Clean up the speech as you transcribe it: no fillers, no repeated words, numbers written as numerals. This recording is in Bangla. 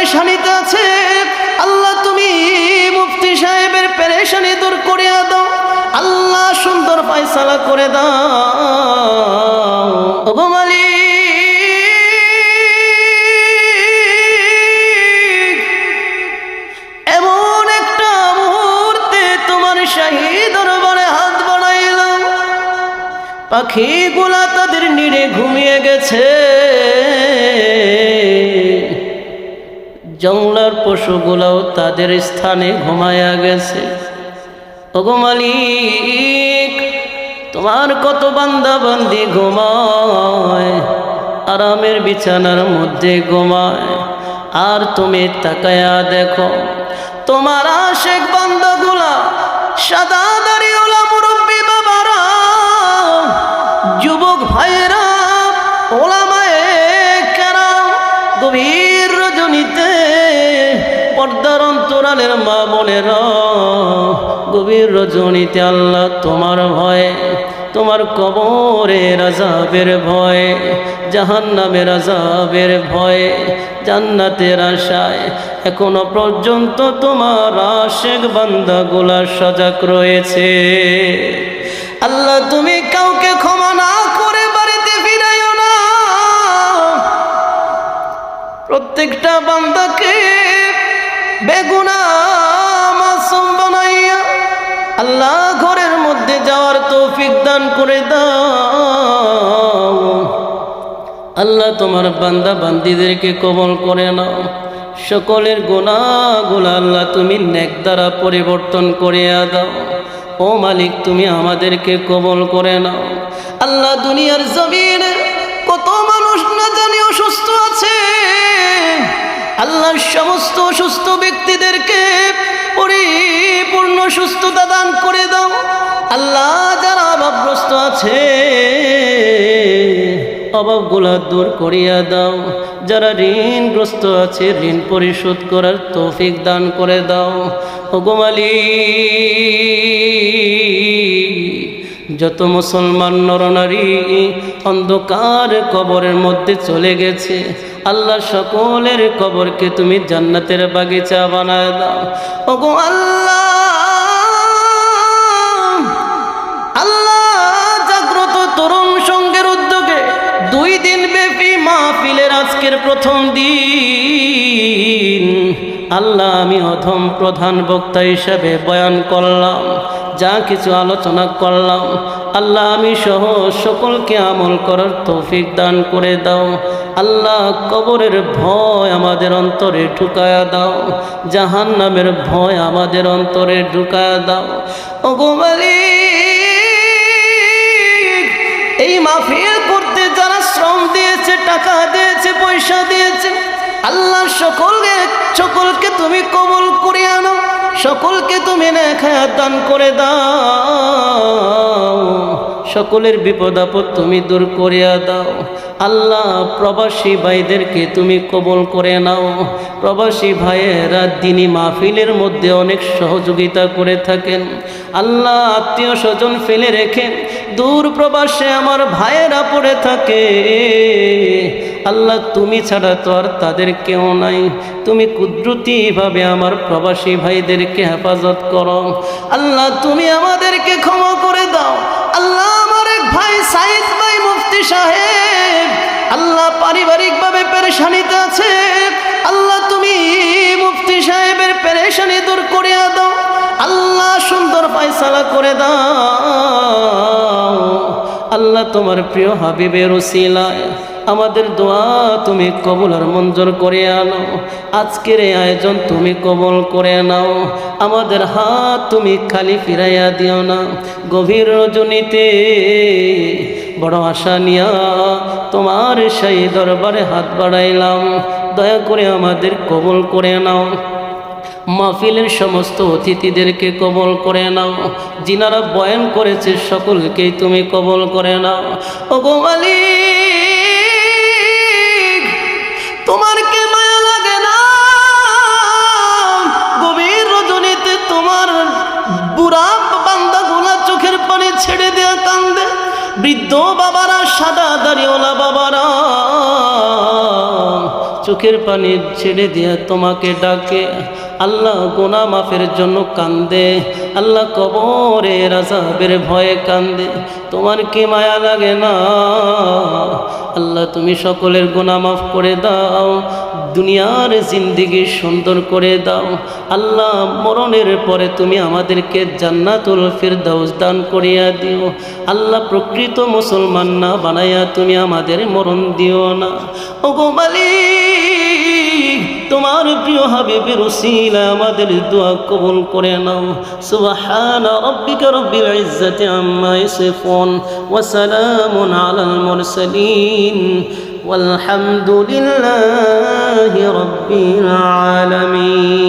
পেরেশানিতে আছে, আল্লাহ তুমি মুফতি সাহেবের পেরেশানি দূর করে দাও, আল্লাহ সুন্দর ফয়সালা করে দাও। ওগো মালিক, এমন একটা মুহূর্তে তোমার শাহী দরবারে হাত বাড়াইলাম, পাখিগুলা তাদের নিড়ে ঘুমিয়ে গেছে, জঙ্গলার পশুগুলাও তাদের স্থানে ঘুমায়া গেছে। ওগো মালিক, তোমার কত বান্দা বান্দি ঘুমায়, আরামের বিছানার মধ্যে ঘুমায়, আর তুমি তাকায়া দেখো তোমার আশেক বান্দাগুলা, সাদা দাড়িওয়ালা মুরব্বী বাবারা, যুবক ভাইরা, ওলামায়ে কেরাম, গভীর রজনীতে পর্দার অন্তরালের মা বোনেরা, গভীর রজনীতে আল্লাহ তোমার ভয়ে, তোমার কবরের আযাবের ভয়ে, জাহান্নামের আযাবের ভয়ে, জান্নাতের আশায় এখনো পর্যন্ত তোমার আশেক বান্দাগুলা সজাগ রয়েছে। আল্লাহ তুমি কাউকে ক্ষমা না করে বাড়িতে ফিরাইও না, প্রত্যেকটা বান্দাকে বেগুনাহ মাসুম বানাইয়া আল্লাহ ঘরের মধ্যে যাওয়ার তৌফিক দান করে দাও। আল্লাহ তোমার বান্দা বান্দীদেরকে কবুল করে নাও, সকলের গুনাহগুলো আল্লাহ তুমি নেক দ্বারা পরিবর্তন করিয়া দাও। ও মালিক, তুমি আমাদেরকে কবুল করে নাও। আল্লাহ দুনিয়ার জমিনে কত মানুষ না জানি অসুস্থ আছে, আল্লাহ সমস্ত অসুস্থ ব্যক্তিদেরকে পরিপূর্ণ সুস্থতা দান করে দাও। আল্লাহ যারা অভাবগ্রস্ত আছে অভাবগুলা দূর করিয়া দাও, যারা ঋণগ্রস্ত আছে ঋণ পরিশোধ করার তৌফিক দান করে দাও। ওগো মালিক, যত মুসলমান নরনারী অন্ধকার কবরের মধ্যে চলে গেছে, আল্লাহ সকলের কবরকে তুমি জান্নাতের বাগিচা বানায় দাও। ওগো আল্লাহ, জাগ্রত তরুণ সংঘের উদ্যোগে 2 দিন ব্যাপী মাহফিলের আজকের প্রথম দিন, আল্লাহ আমি অধম প্রধান বক্তা হিসাবে বয়ান করলাম, যা কিছু আলোচনা করলাম, আল্লাহ আমি সহ সকলকে আমল করার তৌফিক দান করে দাও। আল্লাহ কবরের ভয় আমাদের অন্তরে ঢুকায়া দাও, জাহান্নামের ভয় আমাদের অন্তরে ঢুকায়া দাও। ওগো মালিক, এই মাহফিল করতে যারা শ্রম দিয়েছে, টাকা দিয়েছে, পয়সা দিয়েছে, আল্লাহ সকলকে তুমি কবুল করে আনো, সকলকে তুমি নেক হায়াত দান করে দাও, সকলের বিপদ আপদ তুমি দূর করিয়া দাও। আল্লাহ প্রবাসী ভাইদেরকে তুমি কবুল করে নাও। প্রবাসী ভাইয়েরা দিনী মাহফিলের মধ্যে অনেক সহযোগিতা করে থাকেন, আল্লাহ আত্মীয় স্বজন ফেলে রেখে দূর প্রবাসে আমার ভাইয়েরা পড়ে থাকে, আল্লাহ তুমি ছাড়া তো আর তাদের কেউ নাই, তুমি কুদরতিভাবে আমার প্রবাসী ভাইদেরকে হেফাজত করো। আল্লাহ তুমি আমাদেরকে ক্ষমা করে দাও। আল্লাহ আমার এক ভাই সাইদ ভাই মুফতি সাহেব, আল্লাহ পারিবারিকভাবে পেরেশানিতে আছে, আল্লাহ তুমি মুফতি সাহেবের পেরেশানি দূর করে দাও, আল্লাহ সুন্দর ফয়সালা করে দাও। আল্লাহ তোমার প্রিয় হাবিবের উসিলায় আমাদের দোয়া তুমি কবুল আর মঞ্জুর করে আনো। আজকের এই আয়োজন তুমি কবুল করে নাও, আমাদের হাত তুমি খালি ফিরাইয়া দিও না। গভীর রজনীতে বড় আশা নিয়া তোমার সেই দরবারে হাত বাড়াইলাম, দয়া করে আমাদের কবুল করে নাও। মাহফিলের সমস্ত অতিথিদেরকে কবুল করে নাও, যিনারা বয়ান করেছে সকলকেই তুমি কবুল করে নাও। ওগো মালিক, তোমার কে মায়া লাগে না? গভীর রজনীতে তোমার বুড়া বান্দাগুলা চোখের পানি ছেড়ে দেয়া কান্দে, বৃদ্ধ বাবারা, সাদা দাড়িওয়ালা বাবারা চোখের পানি ছেড়ে দিয়ে তোমাকে ডাকে, আল্লাহ গুনাহ মাফের জন্য কান্দে, আল্লাহ কবরের আযাবের ভয়ে কান্দে। তোমার কি মায়া লাগে না? আল্লাহ তুমি সকলের গুনাহ মাফ করে দাও, দুনিয়ার জিন্দেগি সুন্দর করে দাও। আল্লাহ মরণের পরে তুমি আমাদেরকে জান্নাতুল ফিরদাউস দান করিয়া দিও। আল্লাহ প্রকৃত মুসলমান না বানাইয়া তুমি আমাদের মরণ দিও না। ওগো মালিক, তোমার প্রিয় হাবিবের উসিলা আমাদের দোয়া কবুল করে নাও। সুবহানা রাব্বিকা রাব্বিল ইজ্জাতি আম্মা ইয়াসিফুন ওয়া সালামুন আলাল মুরসালিন والحمد لله رب العالمين।